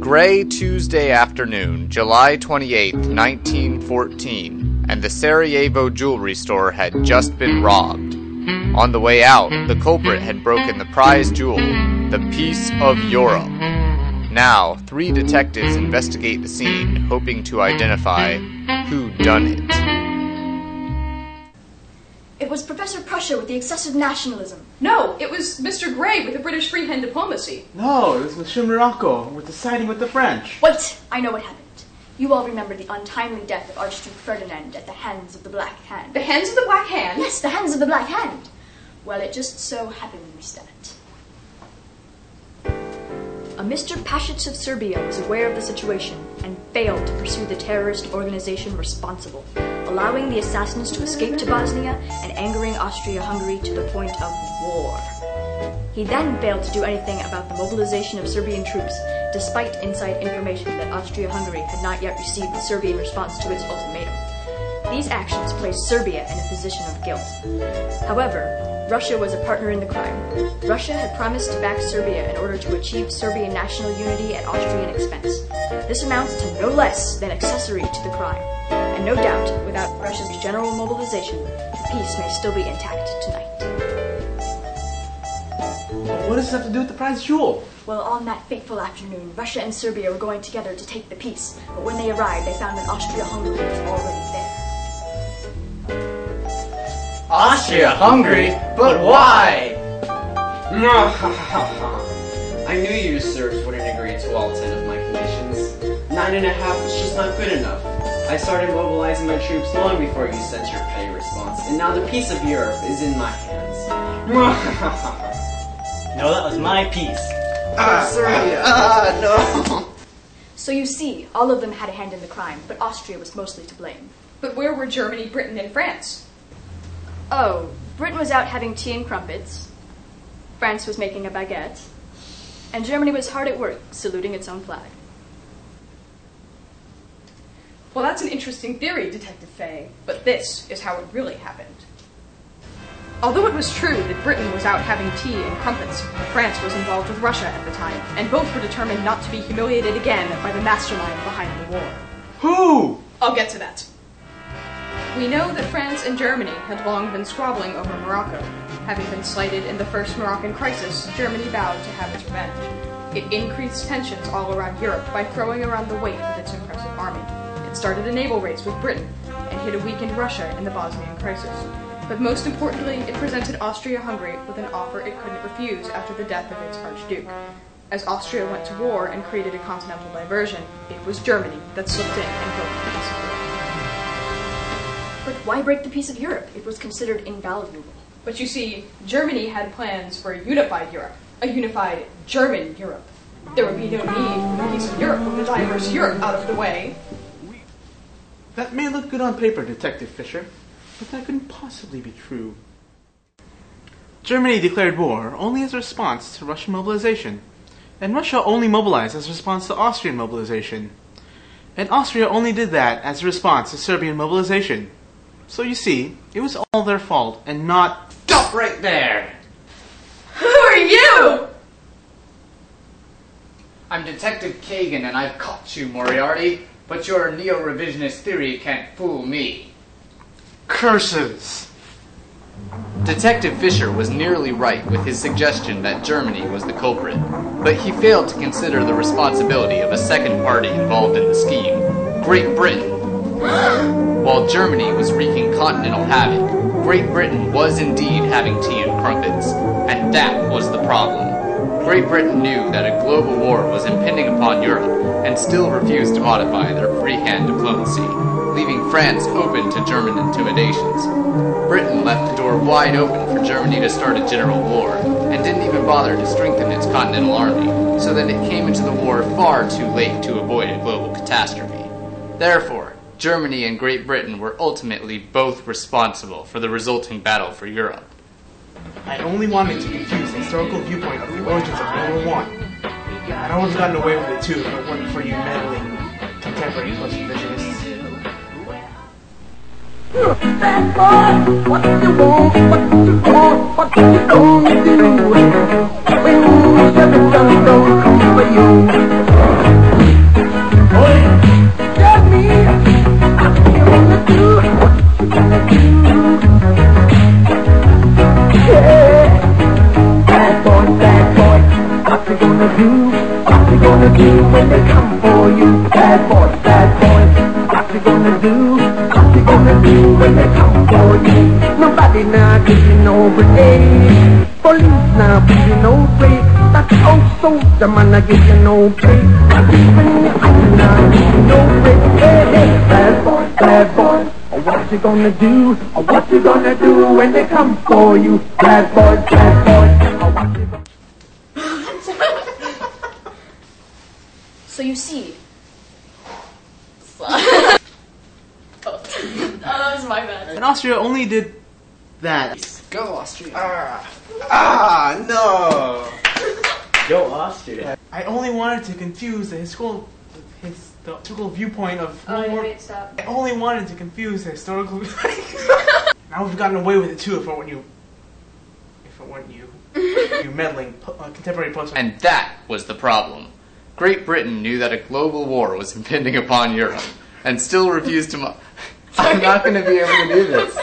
gray Tuesday afternoon, July 28, 1914, and the Sarajevo jewelry store had just been robbed. On the way out, the culprit had broken the prize jewel, the Piece of Europe. Now, 3 detectives investigate the scene, hoping to identify who done it. It was Professor Prussia with the excessive nationalism. No, it was Mr. Gray with the British freehand diplomacy. No, it was Monsieur Morocco with the siding with the French. Wait, I know what happened. You all remember the untimely death of Archduke Ferdinand at the hands of the Black Hand. The hands of the Black Hand? Yes, the hands of the Black Hand. Well, it just so happens that a Mr. Pasich of Serbia was aware of the situation and failed to pursue the terrorist organization responsible, allowing the assassins to escape to Bosnia and angering Austria-Hungary to the point of war. He then failed to do anything about the mobilization of Serbian troops, despite inside information that Austria-Hungary had not yet received the Serbian response to its ultimatum. These actions placed Serbia in a position of guilt. However, Russia was a partner in the crime. Russia had promised to back Serbia in order to achieve Serbian national unity at Austrian expense. This amounts to no less than accessory to the crime. And no doubt, without Russia's general mobilization, the peace may still be intact tonight. What does this have to do with the prize jewel? Well, on that fateful afternoon, Russia and Serbia were going together to take the peace, but when they arrived, they found that Austria-Hungary was already there. Austria-Hungary? But why? I knew you Serbs wouldn't agree to all 10 of my conditions. 9.5 was just not good enough. I started mobilizing my troops long before you sent your petty response, and now the peace of Europe is in my hands. No, that was my piece. No! So you see, all of them had a hand in the crime, but Austria was mostly to blame. But where were Germany, Britain, and France? Oh, Britain was out having tea and crumpets, France was making a baguette, and Germany was hard at work, saluting its own flag. Well, that's an interesting theory, Detective Fay, but this is how it really happened. Although it was true that Britain was out having tea and crumpets, France was involved with Russia at the time, and both were determined not to be humiliated again by the mastermind behind the war. Who? I'll get to that. We know that France and Germany had long been squabbling over Morocco. Having been slighted in the first Moroccan crisis, Germany vowed to have its revenge. It increased tensions all around Europe by throwing around the weight of its impressive army. It started a naval race with Britain, and hit a weakened Russia in the Bosnian crisis. But most importantly, it presented Austria-Hungary with an offer it couldn't refuse after the death of its Archduke. As Austria went to war and created a continental diversion, it was Germany that slipped in and broke the peace of Europe. But why break the peace of Europe? It was considered invaluable. But you see, Germany had plans for a unified Europe, a unified German Europe. There would be no need for the peace of Europe with the diverse Europe out of the way. That may look good on paper, Detective Fisher, but that couldn't possibly be true. Germany declared war only as a response to Russian mobilization, and Russia only mobilized as a response to Austrian mobilization. And Austria only did that as a response to Serbian mobilization. So you see, it was all their fault, and not... Stop right there! Who are you? I'm Detective Kagan, and I've caught you, Moriarty, but your neo-revisionist theory can't fool me. Curses! Detective Fisher was nearly right with his suggestion that Germany was the culprit, but he failed to consider the responsibility of a second party involved in the scheme, Great Britain. While Germany was wreaking continental havoc, Great Britain was indeed having tea and crumpets, and that was the problem. Great Britain knew that a global war was impending upon Europe, and still refused to modify their freehand diplomacy, leaving France open to German intimidations. Britain left the door wide open for Germany to start a general war, and didn't even bother to strengthen its continental army, so that it came into the war far too late to avoid a global catastrophe. Therefore, Germany and Great Britain were ultimately both responsible for the resulting battle for Europe. I only wanted to confuse the historical viewpoint of the origins of World War I. I'd always gotten away with it too if it weren't for you meddling contemporary post-revisionists. Bad boy, what do you want? What do you want? What do you gonna do? When every time don't come for you. for you. Bad boys, what you gonna do? What you gonna do when they come for you? Nobody now gives you no break. Police now give you no break. That old soldier man now give you no break. Even your eyes now give you no break. Hey, hey, bad boy. What you gonna do? What you gonna do when they come for you? Bad boy. What you gonna... So you see. Oh, that was my bad. And Austria only did that. Go, Austria. No! Go Austria. I only wanted to confuse the historical viewpoint of World War. Wait, stop. I only wanted to confuse the historical. Now we've gotten away with it too. If it weren't you, you meddling contemporary post. And that was the problem. Great Britain knew that a global war was impending upon Europe, and still refused to I'm not going to be able to do this.